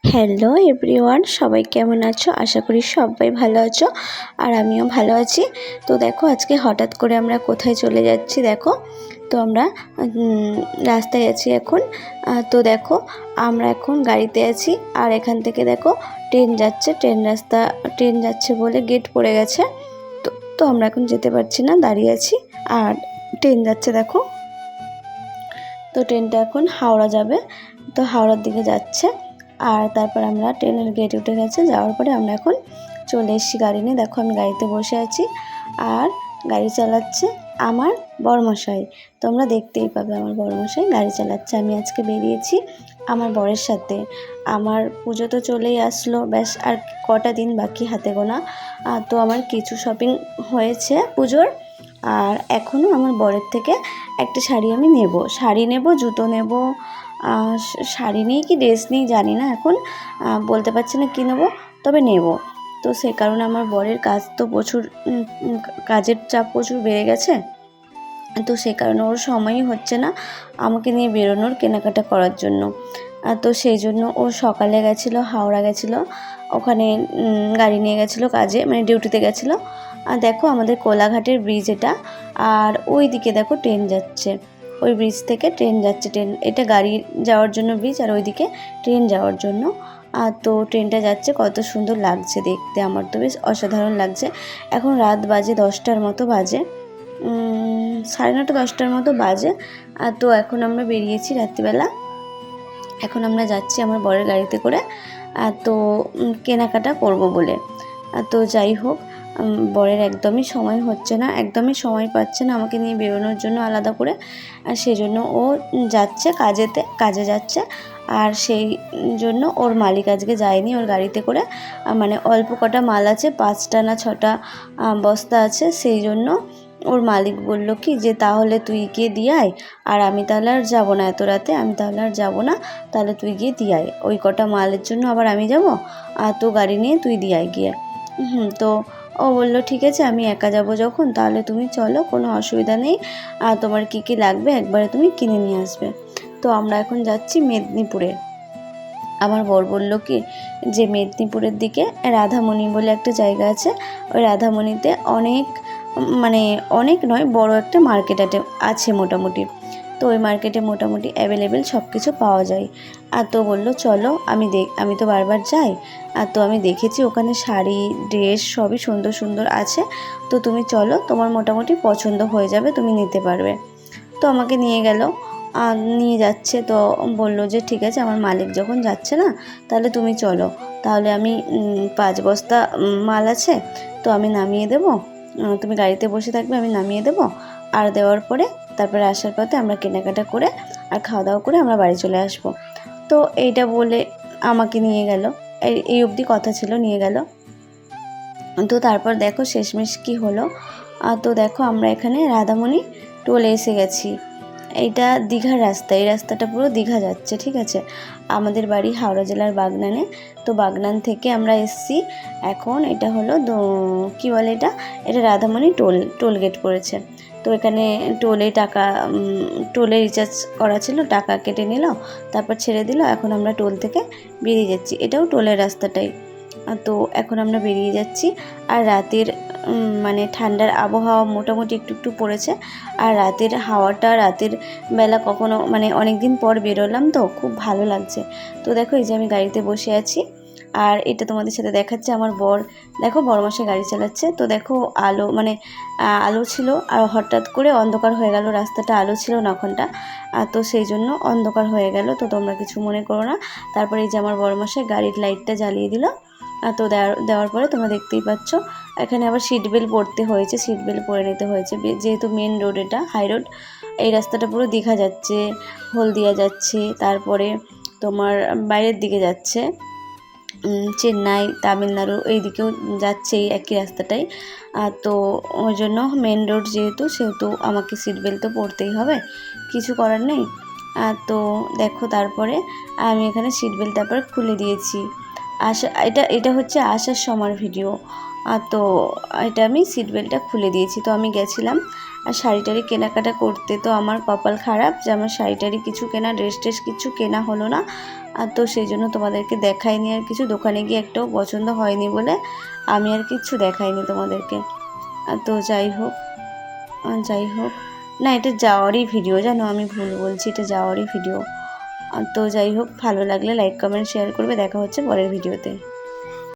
Hello everyone, সবাই কেমন আছো? আশা করি সবাই ভালো আছো আর আমিও ভালো আছি। তো দেখো আজকে হঠাৎ করে আমরা কোথায় চলে যাচ্ছি দেখো। তো আমরা রাস্তায় আছি এখন। তো দেখো আমরা এখন গাড়িতে আছি আর এখান থেকে দেখো ট্রেন যাচ্ছে। ট্রেন যাচ্ছে বলে গেট পড়ে গেছে। তো আমরা এখন যেতে পারছি না, দাঁড়িয়ে আছি। আর ট্রেন যাচ্ছে দেখো। তো ট্রেনটা এখন হাওড়া যাবে, তো হাওড়ার দিকে যাচ্ছে। আর তারপর আমরা ট্রেনের গেটে উঠে গেছে, যাওয়ার পরে আমরা এখন চলে এসেছি গাড়ি নিয়ে। দেখো আমি গাড়িতে বসে আছি আর গাড়ি চালাচ্ছে আমার বরমশাই। তোমরা দেখতেই পাবে আমার বরমশাই গাড়ি চালাচ্ছে। আমি আজকে বেরিয়েছি আমার বরের সাথে। আমার পুজো তো চলেই আসলো, ব্যাস আর কটা দিন বাকি হাতে গোনা। তো আমার কিছু শপিং হয়েছে পুজোর। আর এখনও আমার বরের থেকে একটা শাড়ি আমি নেব, শাড়ি নেব, জুতো নেব। শাড়ি নিয়ে কি ড্রেস নিয়ে জানি না, এখন বলতে পারছি না কী নেব, তবে নেব। তো সে কারণে আমার বরের কাজ তো প্রচুর, কাজের চাপ প্রচুর বেড়ে গেছে। তো সে কারণে ওর সময়ই হচ্ছে না আমাকে নিয়ে বেরোনোর, কেনাকাটা করার জন্য। তো সেই জন্য ও সকালে গেছিলো, হাওড়া গেছিলো, ওখানে গাড়ি নিয়ে গেছিলো কাজে, মানে ডিউটিতে গেছিলো। আর দেখো আমাদের কোলাঘাটের ব্রিজ এটা, আর ওই দিকে দেখো ট্রেন যাচ্ছে, ওই ব্রিজ থেকে ট্রেন যাচ্ছে। এটা গাড়ি যাওয়ার জন্য ব্রিজ, আর ওইদিকে ট্রেন যাওয়ার জন্য। তো ট্রেনটা যাচ্ছে, কত সুন্দর লাগছে দেখতে, আমার তো বেশ অসাধারণ লাগছে। এখন রাত বাজে 10টার মতো বাজে, 9:30 10টার মতো বাজে। তো এখন আমরা বেরিয়েছি রাত্রিবেলা, এখন আমরা যাচ্ছি আমার বরের গাড়িতে করে। তো কেনাকাটা করব বলে। তো যাই হোক, বরের একদমই সময় হচ্ছে না, একদমই সময় পাচ্ছে না আমাকে নিয়ে বেরোনোর জন্য আলাদা করে। আর সেই জন্য ও যাচ্ছে কাজে যাচ্ছে। আর সেই জন্য ওর মালিক আজকে যায়নি ওর গাড়িতে করে। মানে অল্প কটা মাল আছে, 5টা না 6টা বস্তা আছে। সেই জন্য ওর মালিক বলল কি যে তাহলে তুই গিয়ে দিয়ে আয়, আর আমি তাহলে আর যাবো না, এত রাতে আমি তাহলে আর যাবো না, তাহলে তুই গিয়ে দিয়ে আয়। ওই কটা মালের জন্য আবার আমি যাব, আর তো গাড়ি নিয়ে তুই দিয়ে আয় গিয়ে। তো ও বললো ঠিক আছে, আমি একা যাব যখন, তাহলে তুমি চলো, কোনো অসুবিধা নেই। আর তোমার কী কী লাগবে একবারে তুমি কিনে নিয়ে আসবে। তো আমরা এখন যাচ্ছি মেদিনীপুরে। আমার বর বলল কি যে মেদিনীপুরের দিকে রাধামণি বলে একটা জায়গা আছে, ওই রাধামণিতে অনেক, মানে অনেক নয়, বড় একটা মার্কেট আছে মোটামুটি। তো ওই মার্কেটে মোটামুটি অ্যাভেলেবেল সব কিছু পাওয়া যায়। আর তো বললো চলো, আমি তো বারবার যাই, আর তো আমি দেখেছি ওখানে শাড়ি, ড্রেস সবই সুন্দর সুন্দর আছে। তো তুমি চলো, তোমার মোটামুটি পছন্দ হয়ে যাবে, তুমি নিতে পারবে। তো আমাকে নিয়ে গেল, নিয়ে যাচ্ছে। তো বললো যে ঠিক আছে, আমার মালিক যখন যাচ্ছে না, তাহলে তুমি চলো, তাহলে আমি 5 বস্তা মাল আছে, তো আমি নামিয়ে দেবো, তুমি গাড়িতে বসে থাকবে, আমি নামিয়ে দেবো। আর দেওয়ার পরে তারপরে আসার পথে আমরা কেনাকাটা করে আর খাওয়া দাওয়া করে আমরা বাড়ি চলে আসবো। তো এইটা বলে আমাকে নিয়ে গেল, এই অবধি কথা ছিল, নিয়ে গেল। তো তারপর দেখো শেষমেশ কী হলো। তো দেখো আমরা এখানে রাধামণি টোলে এসে গেছি। এইটা দীঘার রাস্তা, এই রাস্তাটা পুরো দীঘা যাচ্ছে, ঠিক আছে। আমাদের বাড়ি হাওড়া জেলার বাগনানে। তো বাগনান থেকে আমরা এসছি। এখন এটা হলো কী বলে এটা রাধামণি টোল গেট পড়েছে। তো এখানে টোলে রিচার্জ করা ছিল, টাকা কেটে নিল, তারপর ছেড়ে দিল। এখন আমরা টোল থেকে বেরিয়ে যাচ্ছি, এটাও টোলের রাস্তাটাই। তো এখন আমরা বেরিয়ে যাচ্ছি। আর রাতের মানে ঠান্ডার আবহাওয়া মোটামুটি একটু একটু পড়েছে। আর রাতের বেলা কখনো, মানে অনেক দিন পর বেরোলাম, তো খুব ভালো লাগছে। তো দেখো এই যে আমি গাড়িতে বসে আছি, আর এটা তোমাদের সাথে দেখাচ্ছে আমার বর। দেখো বড়মশাই গাড়ি চালাচ্ছে। তো দেখো আলো ছিল, আর হঠাৎ করে অন্ধকার হয়ে গেল, রাস্তাটা আলো ছিল না ওখানটা। তো সেই জন্য অন্ধকার হয়ে গেল, তো তোমরা কিছু মনে করো না। তারপরে এই যে আমার বড়মশাই গাড়ির লাইটটা জ্বালিয়ে দিল। তো দেওয়ার পরে তোমরা দেখতেই পাচ্ছ, এখানে আবার সিট বেল্ট পরতে হয়েছে, সিট বেল্ট পরে নিতে হয়েছে, যেহেতু মেন রোড, এটা হাই রোড। এই রাস্তাটা পুরো দীঘা যাচ্ছে, হলদিয়া যাচ্ছে, তারপরে তোমার বাইরের দিকে যাচ্ছে, চেন্নাই, তামিলনাড়ু, এই দিকেও যাচ্ছে এই একই রাস্তাটাই। তো ওই জন্য মেন রোড সেহেতু আমাকে সিট বেল্ট তো পরতেই হবে, কিছু করার নেই। তো দেখো তারপরে আমি এখানে সিট বেল্ট তারপরে খুলে দিয়েছি। এটা হচ্ছে আসার সময় ভিডিও। তো এটা আমি সিট বেল্টটা খুলে দিয়েছি। তো আমি গেছিলাম আর শাড়ি কেনাকাটা করতে। তো আমার কপাল খারাপ যে আমার শাড়ি কিছু কেনা, ড্রেস কিছু কেনা হলো না। আর তো সেই জন্য তোমাদেরকে দেখাইনি আর কিছু, দোকানে গিয়ে একটাও পছন্দ হয়নি বলে আমি আর কিচ্ছু দেখাইনি তোমাদেরকে। আর তো যাই হোক না, এটা যাওয়ারই ভিডিও, জানো আমি ভুল বলছি, এটা যাওয়ারই ভিডিও। তো যাই হোক, ভালো লাগলে লাইক কমেন্ট শেয়ার করবে। দেখা হচ্ছে পরের ভিডিওতে।